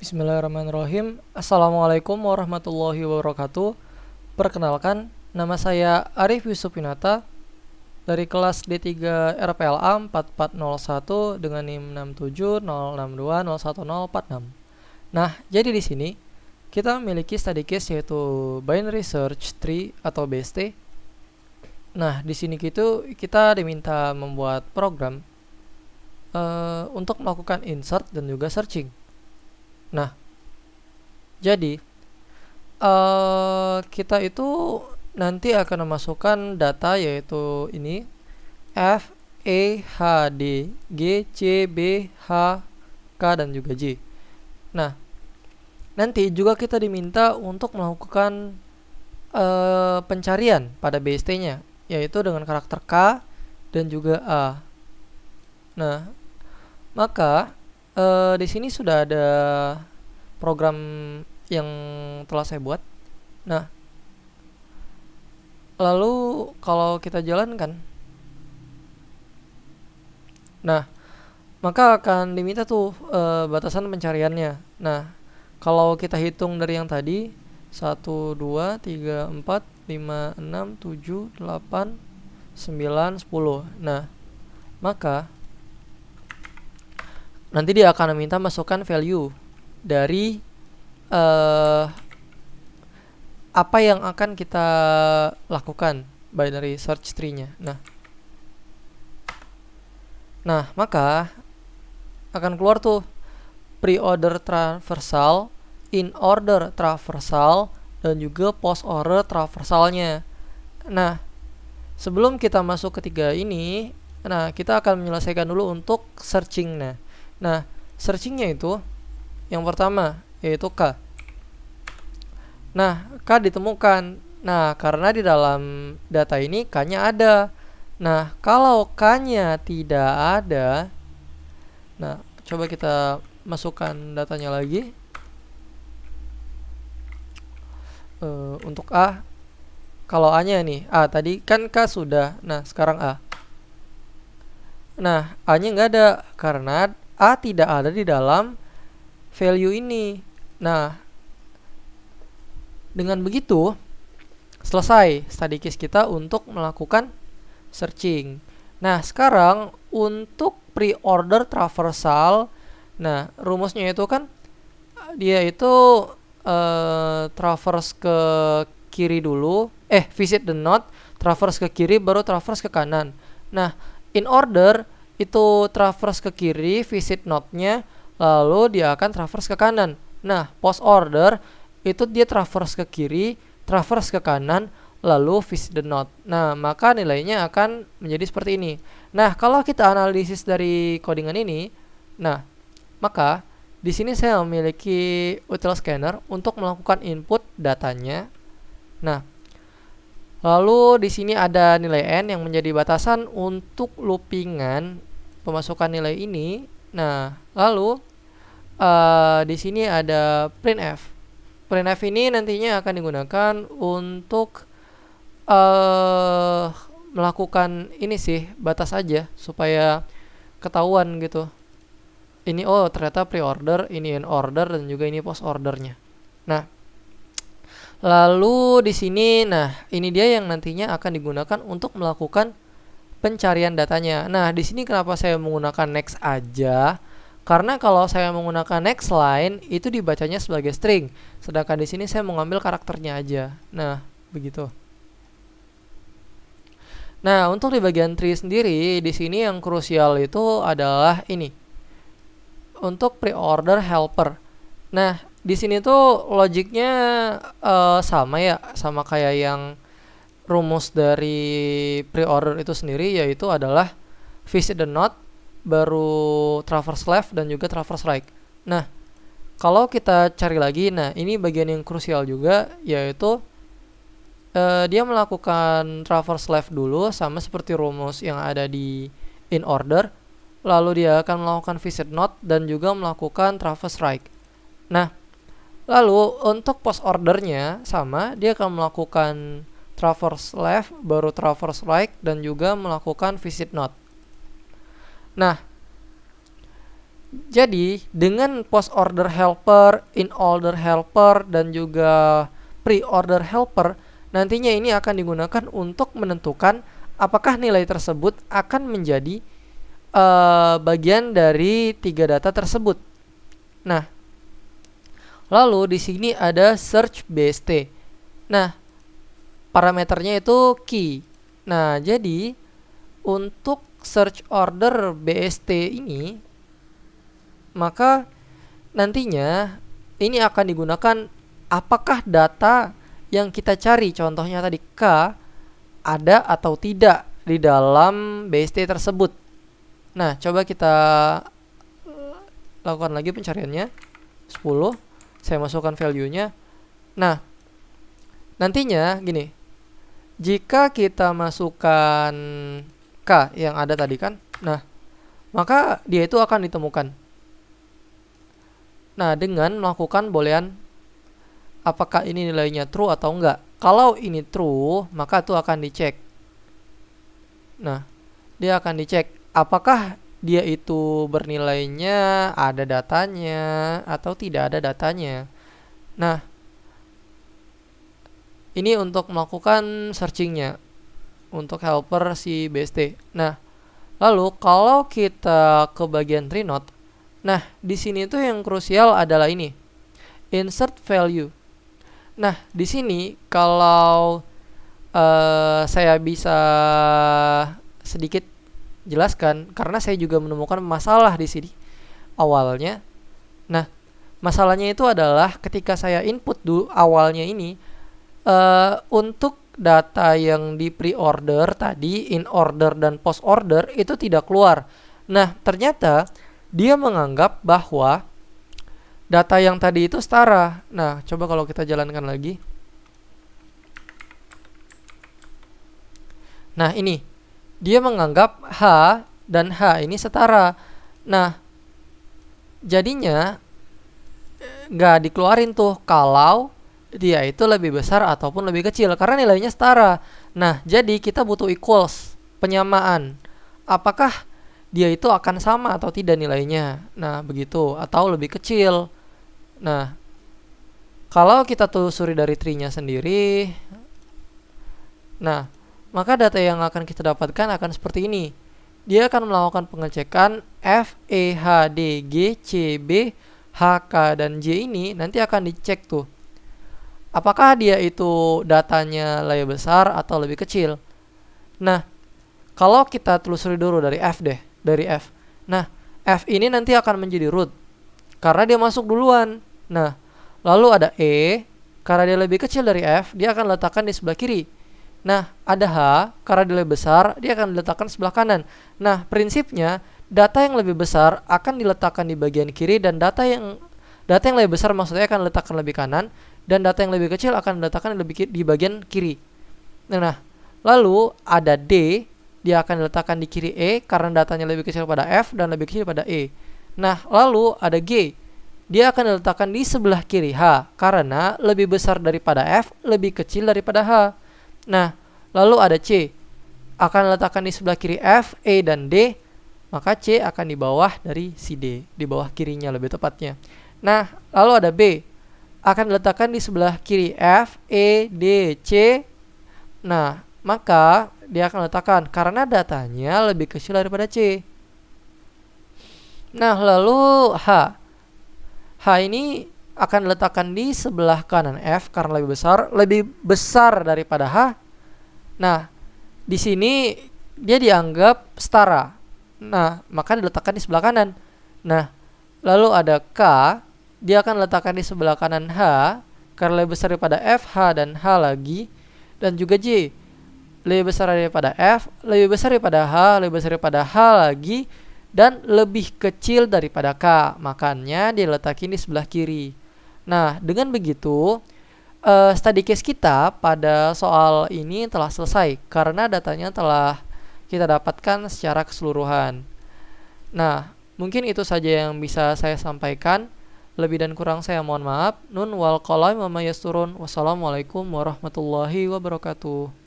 Bismillahirrahmanirrahim. Assalamualaikum warahmatullahi wabarakatuh. Perkenalkan, nama saya Arif Yusuf Pinata dari kelas D3 RPLA 4401 dengan NIM 67062011046. Nah, jadi di sini kita memiliki study case yaitu binary search tree atau BST. Nah, di sini kita diminta membuat program untuk melakukan insert dan juga searching. Nah, jadi kita itu nanti akan memasukkan data yaitu ini F, E, H, D, G, C, B, H, K dan juga J. Nah, nanti juga kita diminta untuk melakukan pencarian pada BST-nya yaitu dengan karakter K dan juga A. Nah, maka di sini sudah ada program yang telah saya buat. Nah, lalu kalau kita jalankan, nah maka akan diminta tuh batasan pencariannya. Nah, kalau kita hitung dari yang tadi 1, 2, 3, 4, 5, 6, 7, 8, 9, 10. Nah, maka nanti dia akan meminta masukkan value dari apa yang akan kita lakukan binary search tree-nya. Nah, maka akan keluar tuh pre-order traversal, in-order traversal, dan juga post-order traversalnya. Nah, sebelum kita masuk ke tiga ini, nah kita akan menyelesaikan dulu untuk searching. Nah, searchingnya itu yang pertama yaitu K. Nah, K ditemukan. Nah, karena di dalam data ini K-nya ada. Nah, kalau K-nya tidak ada, nah, coba kita masukkan datanya lagi. Untuk A, kalau A-nya nih, A tadi kan K sudah. Nah, sekarang A. Nah, A-nya nggak ada karena A tidak ada di dalam value ini. Nah, dengan begitu selesai study case kita untuk melakukan searching. Nah, sekarang untuk pre-order traversal, nah rumusnya itu kan dia itu traverse ke kiri dulu, visit the node, traverse ke kiri baru traverse ke kanan. Nah, in order itu traverse ke kiri, visit node-nya, lalu dia akan traverse ke kanan. Nah, post order itu dia traverse ke kiri, traverse ke kanan, lalu visit the node. Nah, maka nilainya akan menjadi seperti ini. Nah, kalau kita analisis dari codingan ini, nah, maka di sini saya memiliki util scanner untuk melakukan input datanya. Nah, lalu di sini ada nilai n yang menjadi batasan untuk loopingan pemasukan nilai ini. Nah, lalu di sini ada printf. Printf ini nantinya akan digunakan untuk melakukan ini sih, batas aja supaya ketahuan gitu. Ini ternyata pre-order, ini in order dan juga ini post ordernya. Nah, lalu di sini, nah ini dia yang nantinya akan digunakan untuk melakukan pencarian datanya. Nah, di sini kenapa saya menggunakan next aja? Karena kalau saya menggunakan next line itu dibacanya sebagai string, sedangkan di sini saya mengambil karakternya aja. Nah, begitu. Nah, untuk di bagian tree sendiri, di sini yang krusial itu adalah ini. Untuk pre-order helper. Nah, di sini tuh logiknya sama ya, sama kayak yang rumus dari pre-order itu sendiri, yaitu adalah visit the node, baru traverse left dan juga traverse right. Nah, kalau kita cari lagi, nah ini bagian yang krusial juga, yaitu dia melakukan traverse left dulu sama seperti rumus yang ada di in order, lalu dia akan melakukan visit node dan juga melakukan traverse right. Nah, lalu untuk post ordernya sama, dia akan melakukan traverse left, baru traverse right dan juga melakukan visit node. Nah, Jadi dengan post order helper, in order helper, dan juga pre order helper, nantinya ini akan digunakan untuk menentukan apakah nilai tersebut akan menjadi bagian dari tiga data tersebut. Nah, lalu di sini ada search BST. Nah, parameternya itu key. Nah, jadi untuk search order BST ini, maka nantinya ini akan digunakan apakah data yang kita cari, contohnya tadi K, ada atau tidak di dalam BST tersebut. Nah, coba kita lakukan lagi pencariannya. 10, saya masukkan value-nya. Nah, nantinya gini, jika kita masukkan K yang ada tadi kan, nah, maka dia itu akan ditemukan. Nah, dengan melakukan boolean apakah ini nilainya true atau enggak. Kalau ini true, maka itu akan dicek. Nah, dia akan dicek apakah dia itu bernilainya ada datanya atau tidak ada datanya. Nah, ini untuk melakukan searchingnya untuk helper si BST. Nah, lalu kalau kita ke bagian tree node, nah di sini tuh yang krusial adalah ini, insert value. Nah, di sini kalau saya bisa sedikit jelaskan karena saya juga menemukan masalah di sini awalnya. Nah, masalahnya itu adalah ketika saya input dulu awalnya ini untuk data yang di pre-order tadi, in order dan post order itu tidak keluar. Nah, ternyata dia menganggap bahwa data yang tadi itu setara. Nah, coba kalau kita jalankan lagi. Nah, ini dia menganggap H dan H ini setara. Nah, jadinya nggak dikeluarin tuh kalau dia itu lebih besar ataupun lebih kecil karena nilainya setara. Nah, jadi kita butuh equals, penyamaan. Apakah dia itu akan sama atau tidak nilainya? Nah, begitu, atau lebih kecil. Nah, kalau kita telusuri dari tree-nya sendiri, nah, maka data yang akan kita dapatkan akan seperti ini. Dia akan melakukan pengecekan F, E, H, D, G, C, B, H, K, dan J ini nanti akan dicek tuh. Apakah dia itu datanya lebih besar atau lebih kecil? Nah, kalau kita telusuri dulu dari F deh, dari F. Nah, F ini nanti akan menjadi root karena dia masuk duluan. Nah, lalu ada E, karena dia lebih kecil dari F, dia akan letakkan di sebelah kiri. Nah, ada H, karena dia lebih besar, dia akan diletakkan sebelah kanan. Nah, prinsipnya data yang lebih besar akan diletakkan di bagian kiri dan data yang lebih besar maksudnya akan diletakkan lebih kanan dan data yang lebih kecil akan diletakkan di bagian kiri. Nah, lalu ada D, dia akan diletakkan di kiri E karena datanya lebih kecil pada F dan lebih kecil pada E. Nah, lalu ada G, dia akan diletakkan di sebelah kiri H karena lebih besar daripada F, lebih kecil daripada H. Nah, lalu ada C, akan diletakkan di sebelah kiri F, E, dan D, maka C akan di bawah dari si D, di bawah kirinya lebih tepatnya. Nah, lalu ada B, akan diletakkan di sebelah kiri F, E, D, C. Nah, maka dia akan letakkan karena datanya lebih kecil daripada C. Nah, lalu H. H ini akan diletakkan di sebelah kanan F karena lebih besar daripada H. Nah, di sini dia dianggap setara. Nah, maka diletakkan di sebelah kanan. Nah, lalu ada K, dia akan letakkan di sebelah kanan H karena lebih besar daripada F, H, dan H lagi. Dan juga J, lebih besar daripada F, lebih besar daripada H, lebih besar daripada H lagi, dan lebih kecil daripada K. Makanya dia letakin di sebelah kiri. Nah, dengan begitu study case kita pada soal ini telah selesai karena datanya telah kita dapatkan secara keseluruhan. Nah, mungkin itu saja yang bisa saya sampaikan. Lebih dan kurang saya mohon maaf. Nun wal qalam wa ma yasturun. Wassalamualaikum warahmatullahi wabarakatuh.